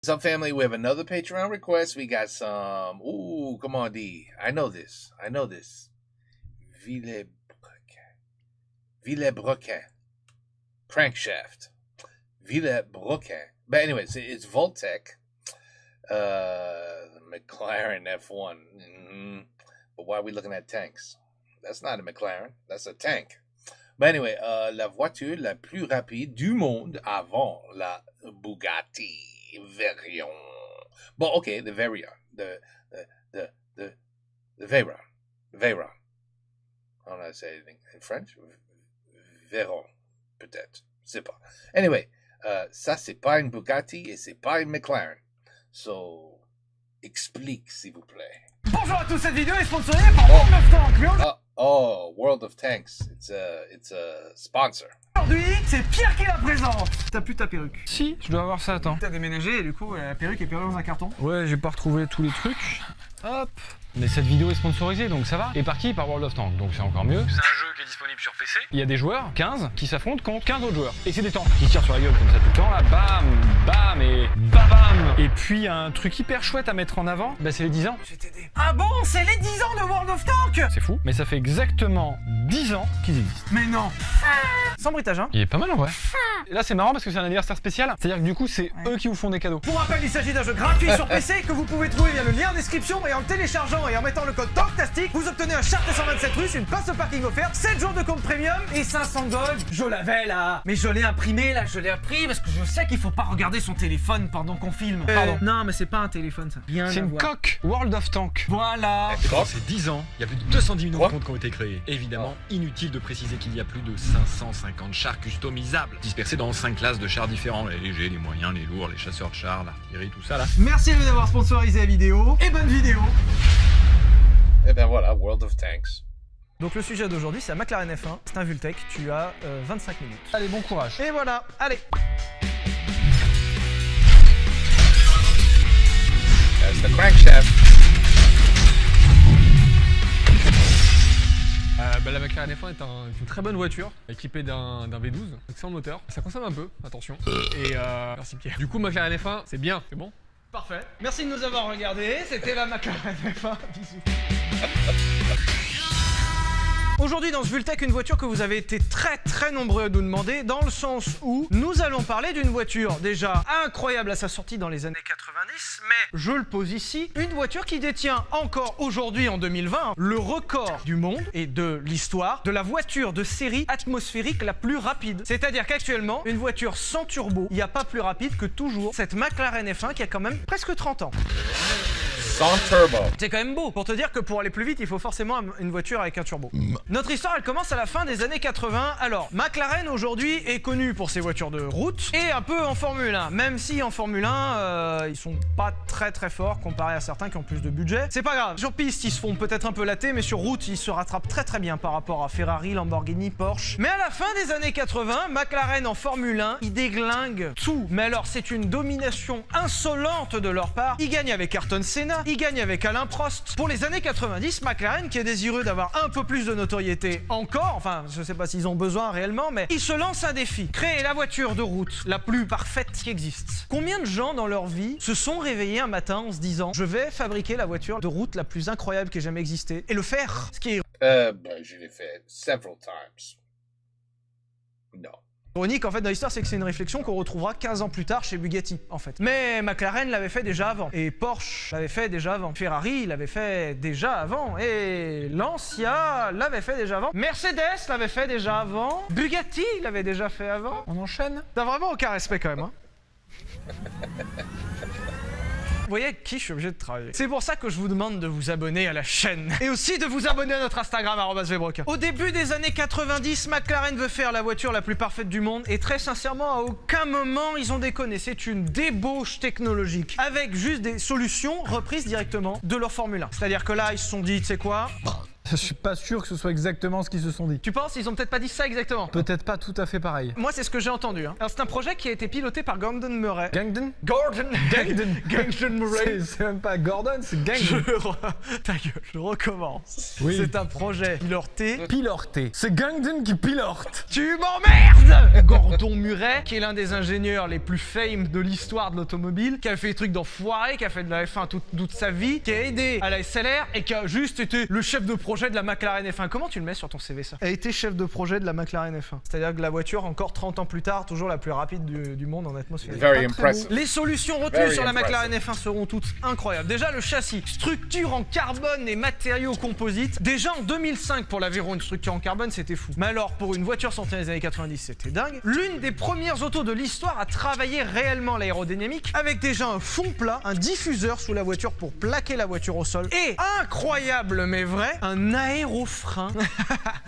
What's up, family? We have another Patreon request. We got some. Ooh, come on, D. I know this. Villebrequin. Crankshaft. Villebrequin. But anyways, it's Voltec. McLaren F1. But why are we looking at tanks? That's not a McLaren. That's a tank. But anyway, la voiture la plus rapide du monde avant la Bugatti Veyron. Bon, okay, the Veyron. The Veyron. Veyron. I don't know how to say anything in French. Veyron, peut-être. C'est pas. Anyway, ça c'est pas une Bugatti et c'est pas une McLaren. So, explique, s'il vous plaît. Bonjour à tous, cette vidéo est sponsorisée par World of Tanks. Oh, World of Tanks. It's a sponsor. Aujourd'hui, c'est Pierre qui la présente. T'as plus ta perruque? Si, je dois avoir ça, attends. T'as déménagé et du coup, la perruque est perdue dans un carton. Ouais, j'ai pas retrouvé tous les trucs. Hop. Mais cette vidéo est sponsorisée, donc ça va. Et par qui? Par World of Tanks, donc c'est encore mieux. C'est un jeu qui est disponible sur PC. Il y a des joueurs, 15, qui s'affrontent contre 15 autres joueurs. Et c'est des tanks qui tirent sur la gueule comme ça tout le temps, là, bam, bam et babam. Et puis un truc hyper chouette à mettre en avant, bah c'est les 10 ans. Je vais t'aider. Ah bon, c'est les 10 ans de World of Tanks? C'est fou, mais ça fait exactement 10 ans qu'ils existent. Mais non. Sans bruitage, hein. Il est pas mal en vrai. Et là c'est marrant parce que c'est un anniversaire spécial, c'est-à-dire que du coup c'est eux qui vous font des cadeaux. Pour rappel, il s'agit d'un jeu gratuit sur PC que vous pouvez trouver via le lien en description et en le téléchargeant et en mettant le code TANKTASTIC, vous obtenez un char T127 russe, une place au parking offerte, 7 jours de compte premium et 500 gold. Je l'avais là, mais je l'ai imprimé là, je l'ai imprimé parce que je sais qu'il faut pas regarder son téléphone pendant qu'on filme. Pardon. Non, mais c'est pas un téléphone ça. Rien C'est à une voir. coque World of Tanks. Voilà. Dans ces 10 ans, il y a plus de 210 millions de comptes qui ont été créés. Évidemment, inutile de préciser qu'il y a plus de 550 chars customisables, dispersés dans 5 classes de chars différents, les légers, les moyens, les lourds, les chasseurs de chars, l'artillerie, tout ça là. Merci d'avoir sponsorisé la vidéo et bonne vidéo. Et ben voilà, World of Tanks. Donc le sujet d'aujourd'hui c'est la McLaren F1, c'est un Vultec, tu as 25 minutes. Allez, bon courage. Et voilà, allez. That's the crankshaft. La McLaren F1 est une très bonne voiture, équipée d'un V12, excellent moteur. Ça consomme un peu, attention. Et merci Pierre. Du coup, McLaren F1, c'est bien, c'est bon. Parfait. Merci de nous avoir regardés, c'était la McLaren F1. Bisous. Aujourd'hui dans ce Vultec, une voiture que vous avez été très nombreux à nous demander, dans le sens où nous allons parler d'une voiture déjà incroyable à sa sortie dans les années 90, mais je le pose ici, une voiture qui détient encore aujourd'hui en 2020 le record du monde et de l'histoire de la voiture de série atmosphérique la plus rapide. C'est-à-dire qu'actuellement, une voiture sans turbo, il n'y a pas plus rapide que toujours cette McLaren F1 qui a quand même presque 30 ans. Sans turbo. C'est quand même beau, pour te dire que pour aller plus vite, il faut forcément une voiture avec un turbo. Notre histoire, elle commence à la fin des années 80. Alors, McLaren aujourd'hui est connu pour ses voitures de route et un peu en Formule 1. Même si en Formule 1, ils sont pas très forts comparé à certains qui ont plus de budget. C'est pas grave. Sur piste, ils se font peut-être un peu latter, mais sur route, ils se rattrapent très bien par rapport à Ferrari, Lamborghini, Porsche. Mais à la fin des années 80, McLaren en Formule 1, ils déglinguent tout. Mais alors, c'est une domination insolente de leur part. Ils gagnent avec Ayrton Senna, ils gagnent avec Alain Prost. Pour les années 90, McLaren, qui est désireux d'avoir un peu plus de notoriété encore, enfin, je sais pas s'ils ont besoin réellement, mais ils se lancent un défi. Créer la voiture de route la plus parfaite qui existe. Combien de gens dans leur vie se sont réveillés un matin en se disant « Je vais fabriquer la voiture de route la plus incroyable qui ait jamais existé » et le faire? Ce qui est Ben, je l'ai fait several times. Non. ironique en fait dans l'histoire, c'est que c'est une réflexion qu'on retrouvera 15 ans plus tard chez Bugatti en fait. Mais McLaren l'avait fait déjà avant, et Porsche l'avait fait déjà avant, Ferrari l'avait fait déjà avant, et Lancia l'avait fait déjà avant, Mercedes l'avait fait déjà avant, Bugatti l'avait déjà fait avant. On enchaîne. T'as vraiment aucun respect quand même, hein. Vous voyez avec qui je suis obligé de travailler. C'est pour ça que je vous demande de vous abonner à la chaîne. Et aussi de vous abonner à notre Instagram, @vbroca. Au début des années 90, McLaren veut faire la voiture la plus parfaite du monde. Et très sincèrement, à aucun moment, ils ont déconné. C'est une débauche technologique. Avec juste des solutions reprises directement de leur Formule 1. C'est-à-dire que là, ils se sont dit, tu sais quoi ? Je suis pas sûr que ce soit exactement ce qu'ils se sont dit. Tu penses? Ils ont peut-être pas dit ça exactement. Peut-être pas tout à fait pareil. Moi, c'est ce que j'ai entendu. Hein. Alors, c'est un projet qui a été piloté par Gordon Murray. Gangden? Gordon Murray. C'est même pas Gordon, c'est Gangden. Ta gueule, je recommence. Oui. C'est un projet piloté. Piloté. C'est Gangden qui pilote. Tu m'emmerdes! Gordon Murray, qui est l'un des ingénieurs les plus fame de l'histoire de l'automobile, qui a fait des trucs d'enfoiré, qui a fait de la F1 toute sa vie, qui a aidé à la SLR et qui a juste été le chef de projet de la McLaren F1. Comment tu le mets sur ton CV, ça? A été chef de projet de la McLaren F1. C'est-à-dire que la voiture, encore 30 ans plus tard, toujours la plus rapide du monde en atmosphère. Very impressive. Les solutions retenues sur la McLaren F1 seront toutes incroyables. Déjà, le châssis, structure en carbone et matériaux composites. Déjà en 2005, pour l'Aveyron, une structure en carbone, c'était fou. Mais alors, pour une voiture sortie dans les années 90, c'était dingue. L'une des premières autos de l'histoire à travailler réellement l'aérodynamique, avec déjà un fond plat, un diffuseur sous la voiture pour plaquer la voiture au sol, et, incroyable mais vrai, un aérofrein.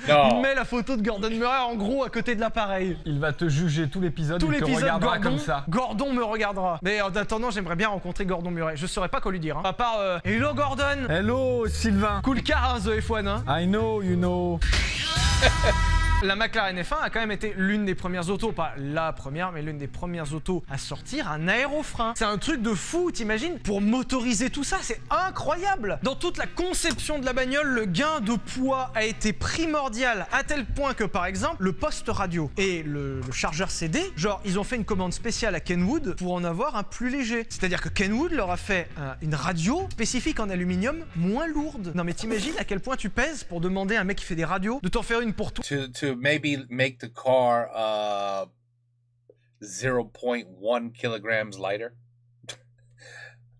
Non. Il met la photo de Gordon Murray en gros à côté de l'appareil. Il va te juger tout l'épisode, Tout il te l'épisode, regardera comme ça. Gordon me regardera. Mais en attendant, j'aimerais bien rencontrer Gordon Murray. Je saurais pas quoi lui dire. Hein. À part Hello Gordon. Hello Sylvain. Cool car, hein, The F1. Hein. I know, you know. La McLaren F1 a quand même été l'une des premières autos, pas la première, mais l'une des premières autos à sortir un aérofrein. C'est un truc de fou, t'imagines? Pour motoriser tout ça, c'est incroyable! Dans toute la conception de la bagnole, le gain de poids a été primordial, à tel point que, par exemple, le poste radio et le chargeur CD, genre, ils ont fait une commande spéciale à Kenwood pour en avoir un plus léger. C'est-à-dire que Kenwood leur a fait une radio spécifique en aluminium moins lourde. Non mais t'imagines à quel point tu pèses pour demander à un mec qui fait des radios de t'en faire une pour toi? To maybe make the car 0.1 kilograms lighter.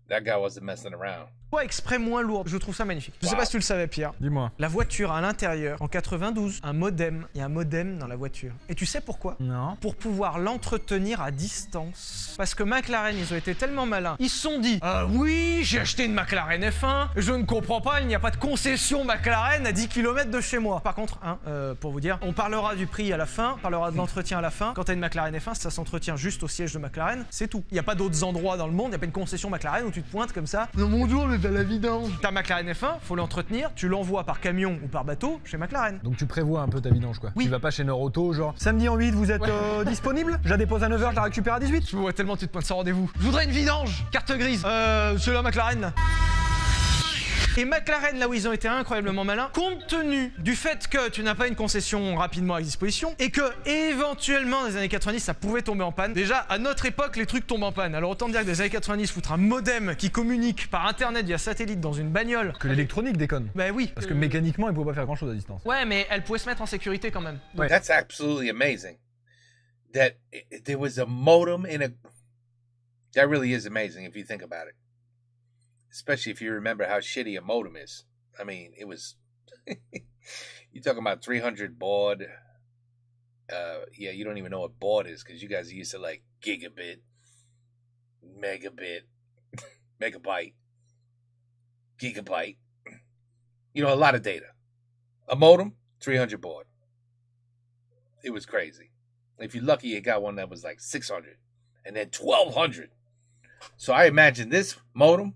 That guy wasn't messing around. Exprès moins lourde. Je trouve ça magnifique. Je sais pas si tu le savais, Pierre. Dis-moi. La voiture à l'intérieur, en 92, un modem. Il y a un modem dans la voiture. Et tu sais pourquoi? Non. Pour pouvoir l'entretenir à distance. Parce que McLaren, ils ont été tellement malins. Ils se sont dit, ah oui, j'ai acheté une McLaren F1. Je ne comprends pas, il n'y a pas de concession McLaren à 10 km de chez moi. Par contre, hein, pour vous dire, on parlera du prix à la fin, on parlera de l'entretien à la fin. Quand t'as une McLaren F1, ça s'entretient juste au siège de McLaren, c'est tout. Il n'y a pas d'autres endroits dans le monde, il n'y a pas une concession McLaren où tu te pointes comme ça. Non, mon Dieu, on est à la vidange. Ta McLaren F1, faut l'entretenir, tu l'envoies par camion ou par bateau chez McLaren. Donc tu prévois un peu ta vidange quoi. Oui. Tu vas pas chez Neuroauto genre samedi en 8 vous êtes disponible? Je la dépose à 9h, je la récupère à 18. Je me vois tellement tu te pointes sans rendez-vous. Je voudrais une vidange, carte grise. C'est la McLaren là. Et McLaren, là où ils ont été incroyablement malins, compte tenu du fait que tu n'as pas une concession rapidement à disposition et que éventuellement dans les années 90 ça pouvait tomber en panne. Déjà à notre époque les trucs tombent en panne. Alors autant dire que dans les années 90 foutre un modem qui communique par internet via satellite dans une bagnole. Que l'électronique déconne. Bah oui. Parce que mécaniquement il pouvait pas faire grand chose à distance. Ouais mais elle pouvait se mettre en sécurité quand même. Ouais. That's absolutely amazing. That there was a modem in a. That really is amazing if you think about it. Especially if you remember how shitty a modem is. I mean, it was... You're talking about 300 baud. Yeah, you don't even know what baud is because you guys are used to like gigabit, megabit, megabyte, gigabyte. You know, a lot of data. A modem, 300 baud. It was crazy. If you're lucky, you got one that was like 600 and then 1200. So I imagine this modem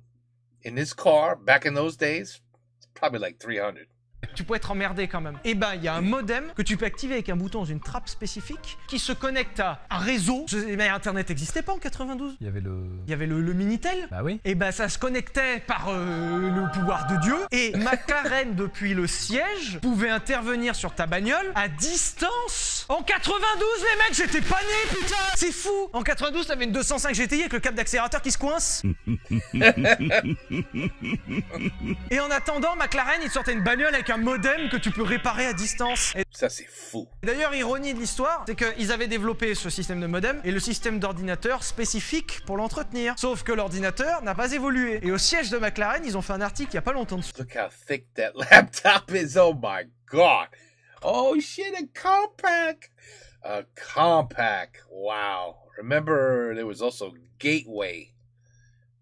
in this car, back in those days, it's probably like 300. Tu peux être emmerdé quand même. Et ben, il y a un modem que tu peux activer avec un bouton dans une trappe spécifique qui se connecte à un réseau. Mais Internet n'existait pas en 92. Il y avait le Minitel. Bah oui. Et ben, ça se connectait par le pouvoir de Dieu. Et McLaren, depuis le siège, pouvait intervenir sur ta bagnole à distance. En 92, les mecs, j'étais pas né, putain. C'est fou. En 92, t'avais une 205 GTI avec le câble d'accélérateur qui se coince. Et en attendant, McLaren, il sortait une bagnole avec un modem que tu peux réparer à distance. Et Ça, c'est fou. d'ailleurs, ironie de l'histoire, c'est qu'ils avaient développé ce système de modem et le système d'ordinateur spécifique pour l'entretenir. Sauf que l'ordinateur n'a pas évolué. Et au siège de McLaren, ils ont fait un article il y a pas longtemps dessus. Look how thick that laptop is. Oh my God. Oh shit, a compact. A compact. Wow. Remember, there was also Gateway.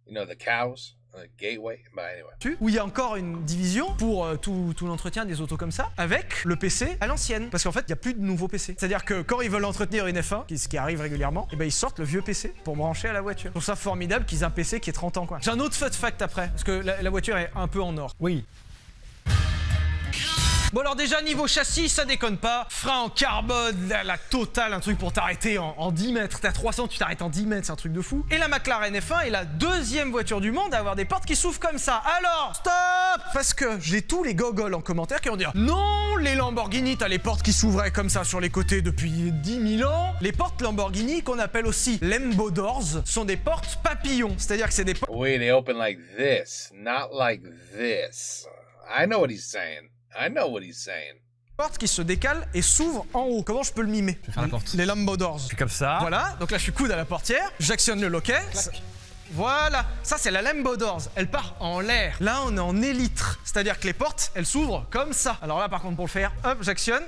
You know, the cows? Gateway? But anyway. Où il y a encore une division pour tout l'entretien des autos comme ça, avec le PC à l'ancienne. Parce qu'en fait, il n'y a plus de nouveaux PC. C'est-à-dire que quand ils veulent entretenir une F1, ce qui arrive régulièrement, et ben ils sortent le vieux PC pour brancher à la voiture. Je trouve ça formidable qu'ils aient un PC qui est 30 ans, quoi. J'ai un autre fun fact après, parce que la voiture est un peu en or. Oui. Bon alors déjà niveau châssis, ça déconne pas. Frein en carbone, la totale, un truc pour t'arrêter en 10 mètres. T'es à 300, tu t'arrêtes en 10 mètres, c'est un truc de fou. Et la McLaren F1 est la deuxième voiture du monde à avoir des portes qui s'ouvrent comme ça. Alors, stop! Parce que j'ai tous les gogoles en commentaire qui vont dire non, les Lamborghini, t'as les portes qui s'ouvraient comme ça sur les côtés depuis 10 000 ans. Les portes Lamborghini, qu'on appelle aussi Lambo Doors, sont des portes papillons. C'est-à-dire que c'est des portes... Wait, they open like this, not like this. I know what he's saying. I know what he's saying. Porte qui se décale et s'ouvre en haut. Comment je peux le mimer? Je vais faire la porte. Les Lambo Doors. Je suis comme ça. Voilà, donc là je suis coude à la portière, j'actionne le loquet. Voilà, ça c'est la Lambo Doors, elle part en l'air. Là on est en élytre, c'est-à-dire que les portes, elles s'ouvrent comme ça. Alors là par contre pour le faire, hop, j'actionne.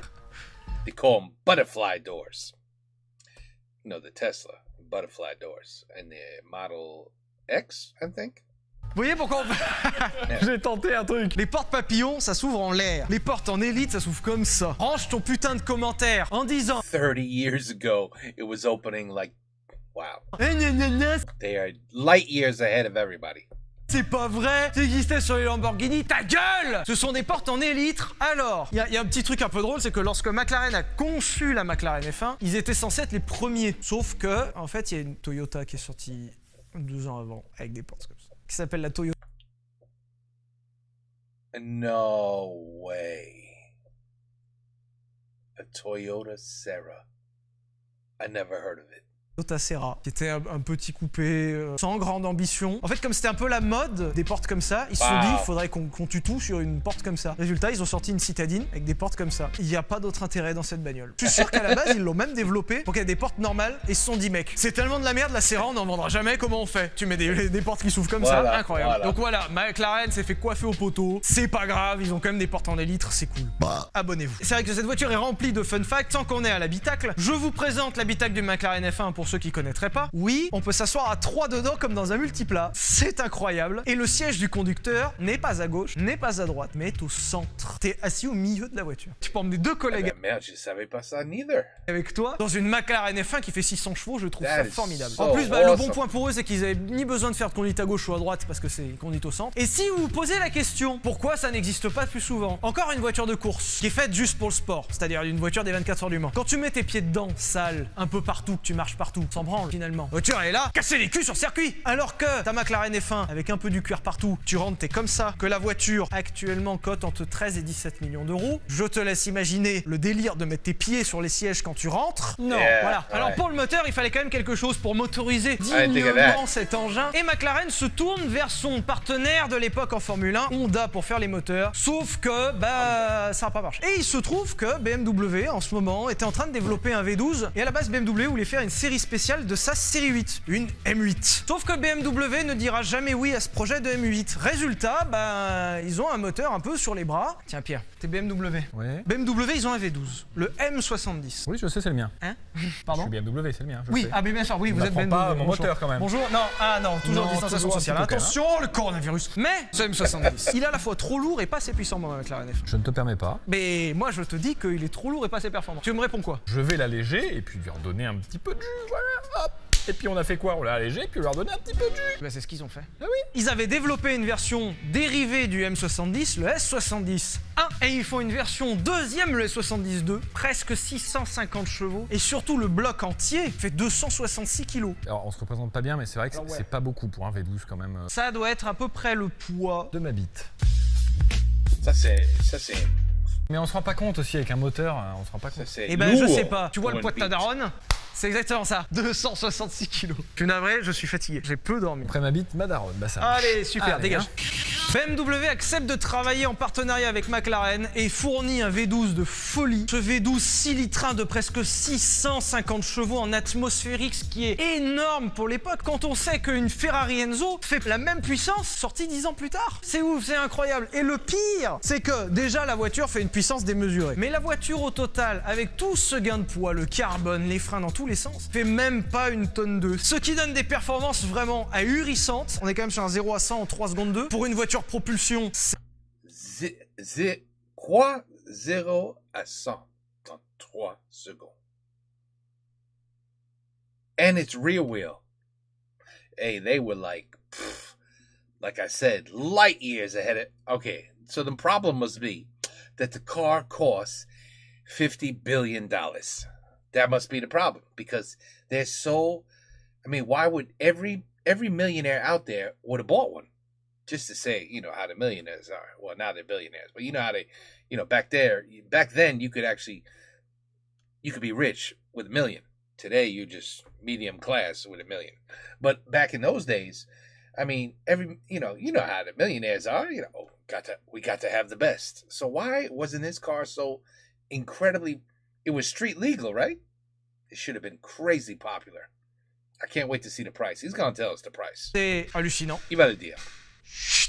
They call them butterfly doors. You know, the Tesla butterfly doors. And the Model X, I think. Vous voyez pourquoi J'ai tenté un truc. Les portes papillons, ça s'ouvre en l'air. Les portes en élite, ça s'ouvre comme ça. Range ton putain de commentaire en disant 30 years ago, it was opening like, wow. eh, They are light years ahead of everybody. c'est pas vrai, ça existait sur les Lamborghini, ta gueule! Ce sont des portes en élytre. Alors, il y a un petit truc un peu drôle, c'est que lorsque McLaren a conçu la McLaren F1, ils étaient censés être les premiers. Sauf que, en fait, il y a une Toyota qui est sortie 2 ans avant, avec des portes comme ça, qui s'appelle la Toyota. No way. A Toyota Serra. I never heard of it. Toyota Serra, qui était un petit coupé sans grande ambition. En fait, comme c'était un peu la mode des portes comme ça, ils se sont dit il faudrait qu'on tue tout sur une porte comme ça. Résultat, ils ont sorti une citadine avec des portes comme ça. Il n'y a pas d'autre intérêt dans cette bagnole. Je suis sûr qu'à la base, ils l'ont même développé pour qu'il y ait des portes normales et ils se sont dit mec, c'est tellement de la merde la Serra, on n'en vendra jamais, comment on fait? Tu mets des portes qui s'ouvrent comme ça, incroyable. Voilà. Donc voilà, McLaren s'est fait coiffer au poteau, c'est pas grave, ils ont quand même des portes en élytre, c'est cool. Abonnez-vous. C'est vrai que cette voiture est remplie de fun facts. Tant qu'on est à l'habitacle, je vous présente l'habitacle du McLaren F1 pour ceux qui connaîtraient pas. Oui, on peut s'asseoir à 3 dedans comme dans un multiplat. C'est incroyable. Et le siège du conducteur n'est pas à gauche, n'est pas à droite, mais est au centre. T'es assis au milieu de la voiture. Tu peux emmener 2 collègues Merde, je savais pas ça neither. avec toi dans une McLaren F1 qui fait 600 chevaux. Je trouve ça formidable. So En plus, le awesome. bon point pour eux, c'est qu'ils avaient ni besoin de faire de conduite à gauche ou à droite parce que c'est conduite au centre. Et si vous vous posez la question, pourquoi ça n'existe pas plus souvent? Encore une voiture de course qui est faite juste pour le sport, c'est-à-dire une voiture des 24 heures du Mans. Quand tu mets tes pieds dedans, sale, un peu partout, que tu marches partout, s'en branle finalement. La voiture elle est là, casser les culs sur circuit. Alors que ta McLaren F1 avec un peu du cuir partout, tu rentres, t'es comme ça. Que la voiture actuellement cote entre 13 et 17 millions d'euros. Je te laisse imaginer le délire de mettre tes pieds sur les sièges quand tu rentres. Non, voilà. Alors pour le moteur, il fallait quand même quelque chose pour motoriser dignement cet engin. Et McLaren se tourne vers son partenaire de l'époque en Formule 1, Honda, pour faire les moteurs. Sauf que, ça n'a pas marché. Et il se trouve que BMW, en ce moment, était en train de développer un V12. Et à la base, BMW voulait faire une série spéciale de sa série 8, une M8. Sauf que BMW ne dira jamais oui à ce projet de M8. Résultat, ils ont un moteur un peu sur les bras. Tiens Pierre, t'es BMW. Ouais. BMW, ils ont un V12, le M70. Oui, je sais, c'est le mien. Hein? Je Pardon? suis BMW, c'est le mien. je Oui, sais. ah mais bien sûr, oui, vous êtes m'apprends BMW. pas mon Bonjour. moteur quand même. Bonjour, non, toujours Non, distanciation toujours un sociale. petit peu, Attention, le coronavirus. Mais ce M70, il est à la fois trop lourd et pas assez puissant pour ma McLaren F1. Je ne te permets pas. Mais moi, je te dis qu'il est trop lourd et pas assez performant. Tu me réponds quoi? Je vais l'alléger et puis lui redonner un petit peu de jus, voilà, hop. Et puis on a fait quoi? On l'a allégé et puis on lui a redonné un petit peu de jus. C'est ce qu'ils ont fait. Ah oui. Ils avaient développé une version dérivée du M70, le S70 1, et ils font une version deuxième, le S70 2, presque 650 chevaux, et surtout le bloc entier fait 266 kilos. Alors on se représente pas bien, mais c'est vrai que c'est pas beaucoup pour un V12 quand même. Ça doit être à peu près le poids De ma bite. Ça c'est Mais on se rend pas compte aussi avec un moteur, on se rend pas compte. Eh ben je sais pas, tu vois le poids de ta daronne? C'est exactement ça, 266 kilos. Je suis navré, je suis fatigué, j'ai peu dormi. Après ma bite, ma daronne, bah ça marche. Allez, super, Allez, dégage. hein. BMW accepte de travailler en partenariat avec McLaren et fournit un V12 de folie. Ce V12 6 litres de presque 650 chevaux en atmosphérique, ce qui est énorme pour l'époque quand on sait qu'une Ferrari Enzo fait la même puissance sortie 10 ans plus tard. C'est ouf, c'est incroyable. Et le pire, c'est que déjà la voiture fait une puissance démesurée. Mais la voiture au total, avec tout ce gain de poids, le carbone, les freins dans tous les sens, fait même pas 1 tonne 2. Ce qui donne des performances vraiment ahurissantes. On est quand même sur un 0 à 100 en 3 secondes 2. Pour une voiture propulsion, quoi? 0 à 100 en 3 secondes. And it's rear wheel. Hey, they were like I said, light years ahead of... Okay, so the problem must be that the car costs $50 billion. That must be the problem because they're so. I mean, why would every millionaire out there would have bought one? Just to say, you know, how the millionaires are. Well, now they're billionaires, but you know how they, you know, back then you could be rich with $1 million. Today you're just medium class with $1 million. But back in those days, I mean, you know how the millionaires are. You know, we got to have the best. So why wasn't this car so incredibly? It was street legal, right? It should have been crazy popular. I can't wait to see the price. He's gonna tell us the price. C'est hallucinant. Il va le dire.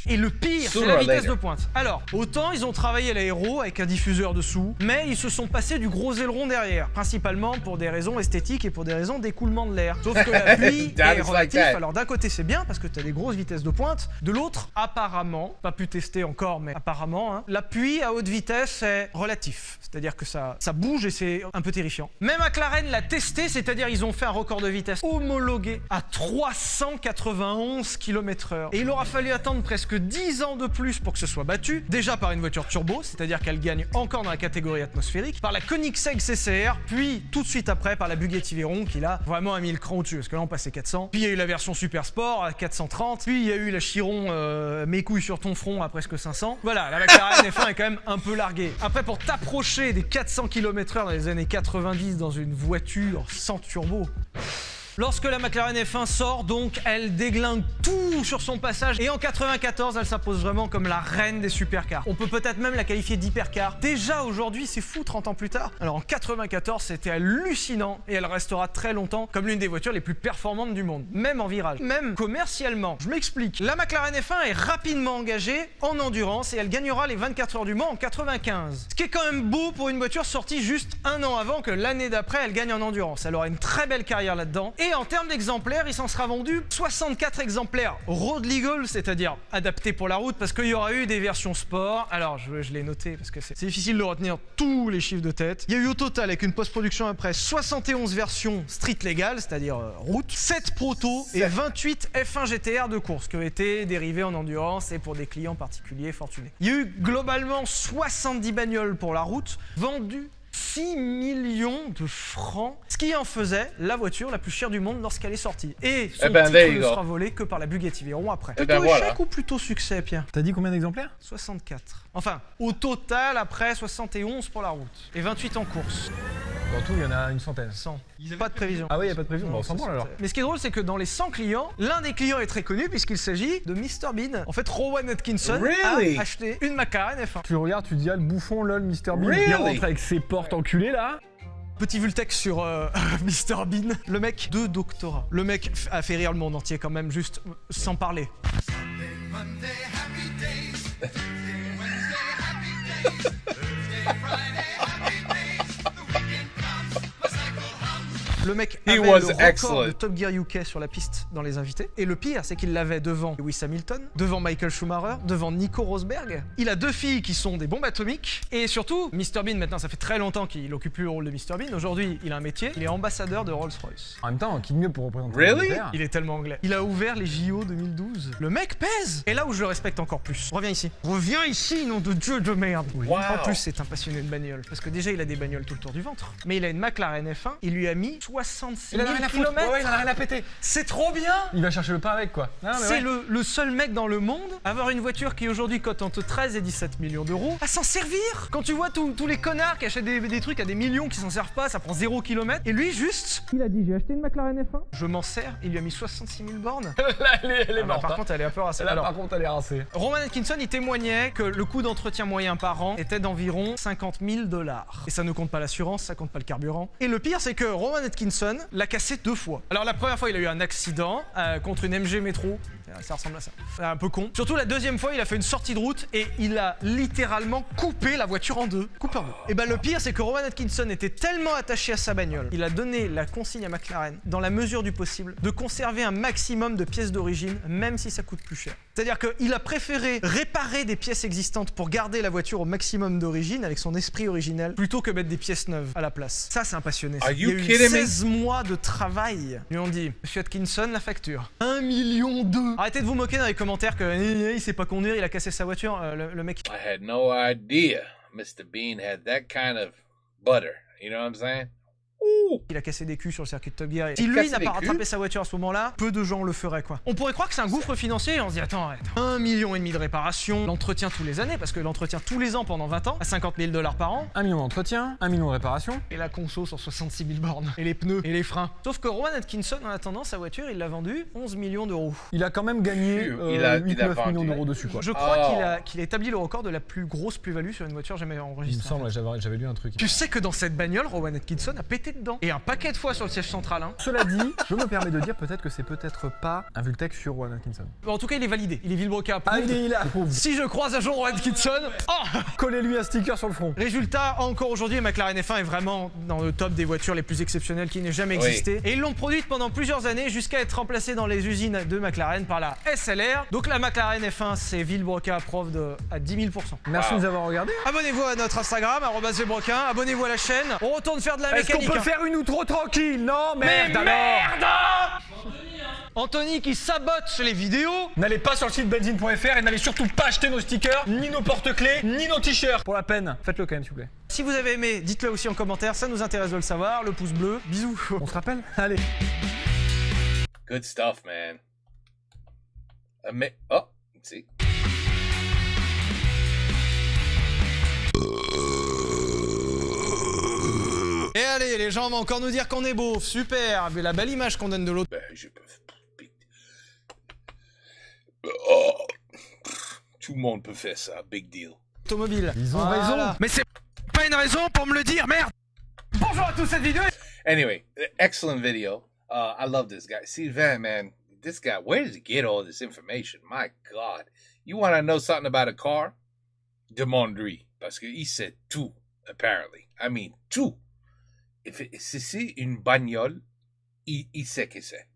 Et le pire, c'est la vitesse de pointe. Alors, autant ils ont travaillé l'aéro avec un diffuseur dessous, mais ils se sont passés du gros aileron derrière, principalement pour des raisons esthétiques et pour des raisons d'écoulement de l'air. Sauf que l'appui est relatif. Alors d'un côté c'est bien parce que tu as des grosses vitesses de pointe, de l'autre, apparemment, pas pu tester encore, mais apparemment, hein, l'appui à haute vitesse est relatif. C'est-à-dire que ça bouge et c'est un peu terrifiant. Même McLaren l'a testé, c'est-à-dire ils ont fait un record de vitesse homologué à 391 km/h. Et il aura fallu attendre presque 10 ans de plus pour que ce soit battu, déjà par une voiture turbo, c'est-à-dire qu'elle gagne encore dans la catégorie atmosphérique, par la Koenigsegg CCR, puis tout de suite après par la Bugatti Veyron qui là vraiment a mis le cran au-dessus, parce que là on passait 400, puis il y a eu la version Super Sport à 430, puis il y a eu la Chiron mes couilles sur ton front à presque 500. Voilà, la McLaren F1 est quand même un peu larguée. Après, pour t'approcher des 400 km/h dans les années 90 dans une voiture sans turbo, lorsque la McLaren F1 sort, donc, elle déglingue tout sur son passage. Et en 94, elle s'impose vraiment comme la reine des supercars. On peut peut-être même la qualifier d'hypercar. Déjà aujourd'hui, c'est fou 30 ans plus tard. Alors en 94, c'était hallucinant. Et elle restera très longtemps comme l'une des voitures les plus performantes du monde. Même en virage. Même commercialement. Je m'explique. La McLaren F1 est rapidement engagée en endurance et elle gagnera les 24 heures du Mans en 95. Ce qui est quand même beau pour une voiture sortie juste un an avant que l'année d'après, elle gagne en endurance. Elle aura une très belle carrière là-dedans. Et en termes d'exemplaires, il s'en sera vendu 64 exemplaires Road Legal, c'est-à-dire adaptés pour la route, parce qu'il y aura eu des versions sport. Alors, je l'ai noté parce que c'est difficile de retenir tous les chiffres de tête. Il y a eu au total, avec une post-production après, 71 versions street legal, c'est-à-dire route, 7 proto et 28 F1 GTR de course qui ont été dérivés en endurance et pour des clients particuliers fortunés. Il y a eu globalement 70 bagnoles pour la route, vendues 6 millions de francs, ce qui en faisait la voiture la plus chère du monde lorsqu'elle est sortie. Et son titre ne sera volé que par la Bugatti Veyron après. Plutôt échec ou plutôt succès, Pierre? T'as dit combien d'exemplaires? 64. Enfin, au total, après 71 pour la route. Et 28 en course. Dans tout, il y en a une centaine. 100. Pas de prévision. Ah oui, il n'y a pas de prévision. Bon, on s'en branle alors. Mais ce qui est drôle, c'est que dans les 100 clients, l'un des clients est très connu puisqu'il s'agit de Mr Bean. En fait, Rowan Atkinson a acheté une McLaren F1. Tu regardes, tu dis, ah, le bouffon, lol, Mr Bean. Il rentre avec ses portes enculées là. Petit vultec sur Mr Bean. Le mec, 2 doctorats. Le mec a fait rire le monde entier quand même, juste sans parler. Le mec avait le record de Top Gear UK sur la piste dans les invités. Et le pire, c'est qu'il l'avait devant Lewis Hamilton, devant Michael Schumacher, devant Nico Rosberg. Il a 2 filles qui sont des bombes atomiques. Et surtout, Mr Bean, maintenant, ça fait très longtemps qu'il occupe plus le rôle de Mr Bean. Aujourd'hui, il a un métier. Il est ambassadeur de Rolls-Royce. En même temps, qui de mieux pour représenter l'Angleterre? Il est tellement anglais. Il a ouvert les JO 2012. Le mec pèse. Et là où je le respecte encore plus. Reviens ici. Reviens ici, nom de Dieu de merde. Wow. En plus, c'est un passionné de bagnole. Parce que déjà, il a des bagnoles tout le tour du ventre. Mais il a une McLaren F1. Il lui a mis 66 000 km. Ouais, il en a rien à péter. C'est trop bien. Il va chercher le pain avec quoi. C'est le seul mec dans le monde à avoir une voiture qui aujourd'hui cote entre 13 et 17 millions d'euros à s'en servir. Quand tu vois tous les connards qui achètent des trucs à des millions qui s'en servent pas, ça prend 0 km. Et lui juste, il a dit j'ai acheté une McLaren F1, je m'en sers, il lui a mis 66 000 bornes. Là, elle est morte. Par contre, elle est un peu rincée. Là, par contre, elle est rincée. Rowan Atkinson, il témoignait que le coût d'entretien moyen par an était d'environ 50 000 $. Et ça ne compte pas l'assurance, ça compte pas le carburant. Et le pire, c'est que Rowan Atkinson l'a cassé 2 fois. Alors la première fois, il a eu un accident contre une MG Métro. Ça ressemble à ça. Un peu con. Surtout la deuxième fois, il a fait une sortie de route et il a littéralement coupé la voiture en deux. Coupé en deux. Et ben le pire, c'est que Rowan Atkinson était tellement attaché à sa bagnole. Il a donné la consigne à McLaren, dans la mesure du possible, de conserver un maximum de pièces d'origine, même si ça coûte plus cher. C'est-à-dire qu'il a préféré réparer des pièces existantes pour garder la voiture au maximum d'origine, avec son esprit originel, plutôt que mettre des pièces neuves à la place. Ça, c'est un passionné. Il y a eu 16 mois de travail. Ils lui ont dit, Monsieur Atkinson, la facture. 1,2 million. Arrêtez de vous moquer dans les commentaires que il sait pas conduire, il a cassé sa voiture, le mec. I had no idea Mr. Bean had that kind of butter. You know what I'm saying? Ouh. Il a cassé des culs sur le circuit de Top Gear. Si lui n'a pas rattrapé sa voiture à ce moment-là, peu de gens le feraient quoi. On pourrait croire que c'est un gouffre financier et on se dit attends, arrête. 1,5 million de réparations, l'entretien tous les années, parce que l'entretien tous les ans pendant 20 ans, à 50 000 $ par an. 1 million d'entretien, 1 million de réparations. Et la conso sur 66 000 bornes. Et les pneus, et les freins. Sauf que Rowan Atkinson, en attendant, sa voiture, il l'a vendue 11 millions d'euros. Il a quand même gagné 8-9 millions d'euros dessus quoi. Je crois qu'il a établi le record de la plus grosse plus-value sur une voiture jamais enregistrée. Il me semble, j'avais lu un truc. Tu sais que dans cette bagnole, Rowan Atkinson a pété dedans. Et un paquet de fois sur le siège central. Hein. Cela dit, je me permets de dire peut-être que c'est peut-être pas un Vultec sur Rowan Atkinson. En tout cas, il est validé. Il est Villebroca. Ah, il est approuve. Si je croise un jour Rowan Atkinson, collez-lui un sticker sur le front. Résultat, encore aujourd'hui, McLaren F1 est vraiment dans le top des voitures les plus exceptionnelles qui n'aient jamais existé. Et ils l'ont produite pendant plusieurs années jusqu'à être remplacée dans les usines de McLaren par la SLR. Donc la McLaren F1, c'est Villebroca approuve à 10 000 %. Merci de nous avoir regardés. Abonnez-vous à notre Instagram, @Villebroca. Abonnez-vous à la chaîne. On retourne faire de la mécanique. Est-ce qu'on peut faire une outro tranquille? Non, merde alors. Anthony qui sabote les vidéos. N'allez pas sur le site benzine.fr et n'allez surtout pas acheter nos stickers, ni nos porte-clés, ni nos t-shirts. Pour la peine, faites-le quand même s'il vous plaît. Si vous avez aimé, dites-le aussi en commentaire, ça nous intéresse de le savoir. Le pouce bleu, bisous. On se rappelle? Allez. Good stuff, man. Mais oh, see. Et allez, les gens vont encore nous dire qu'on est beau, super, mais la belle image qu'on donne de l'autre. Ben, je peux... Oh. Tout le monde peut faire ça, big deal. Automobile. Ils ont raison. Mais c'est pas une raison pour me le dire, merde. Bonjour à tous, cette vidéo. Anyway, excellent video. I love this guy. See, Van, man, this guy, where does he get all this information? My God. You want to know something about a car? Demandry. Parce que il sait tout, apparently. I mean, tout. Si c'est une bagnole, il sait que c'est.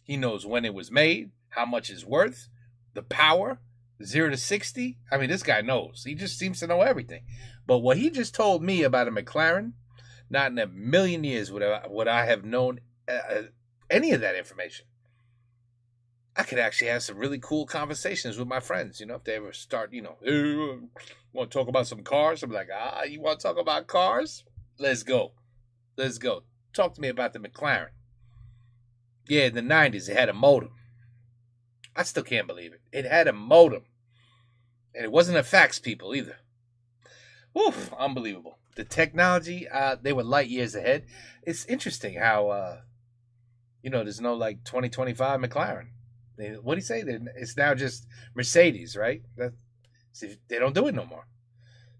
He knows when it was made, how much it's worth, the power, 0 to 60. I mean, this guy knows. He just seems to know everything. But what he just told me about a McLaren, not in a million years would I have known any of that information. I could actually have some really cool conversations with my friends, you know, if they ever start, you know, hey, want to talk about some cars? I'm like, you want to talk about cars? Let's go. Let's go. Talk to me about the McLaren. Yeah, in the 90s, it had a modem. I still can't believe it. It had a modem. And it wasn't a fax, people, either. Woof, unbelievable. The technology, they were light years ahead. It's interesting how, you know, there's no, like, 2025 McLaren. What do you say? It's now just Mercedes, right? See, they don't do it no more.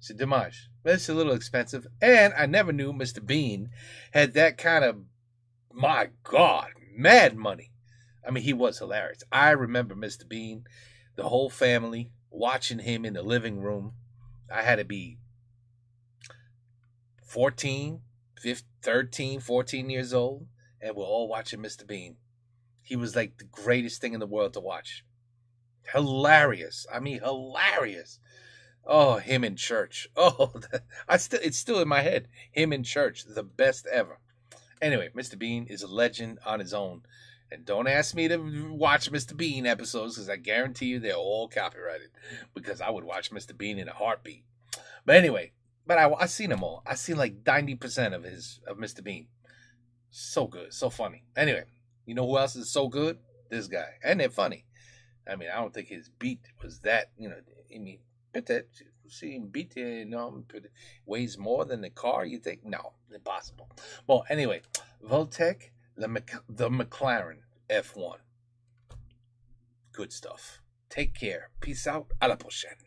C'est dommage. But it's a little expensive. And I never knew Mr. Bean had that kind of, my God, mad money. I mean, he was hilarious. I remember Mr. Bean, the whole family, watching him in the living room. I had to be 13, 14 years old, and we're all watching Mr. Bean. He was like the greatest thing in the world to watch. Hilarious. I mean, hilarious. Oh, him in church. Oh, it's still in my head. Him in church, the best ever. Anyway, Mr. Bean is a legend on his own. And don't ask me to watch Mr. Bean episodes, because I guarantee you they're all copyrighted. Because I would watch Mr. Bean in a heartbeat. But anyway, I've seen them all. I've seen like 90% of Mr. Bean. So good, so funny. Anyway, you know who else is so good? This guy. And they're funny. I mean, I don't think his beat was that, you know, I mean, seeing beat, you know, weighs more than the car, you think? No, impossible. Well, anyway, Voltec, the McLaren F1. Good stuff. Take care. Peace out. À la prochaine.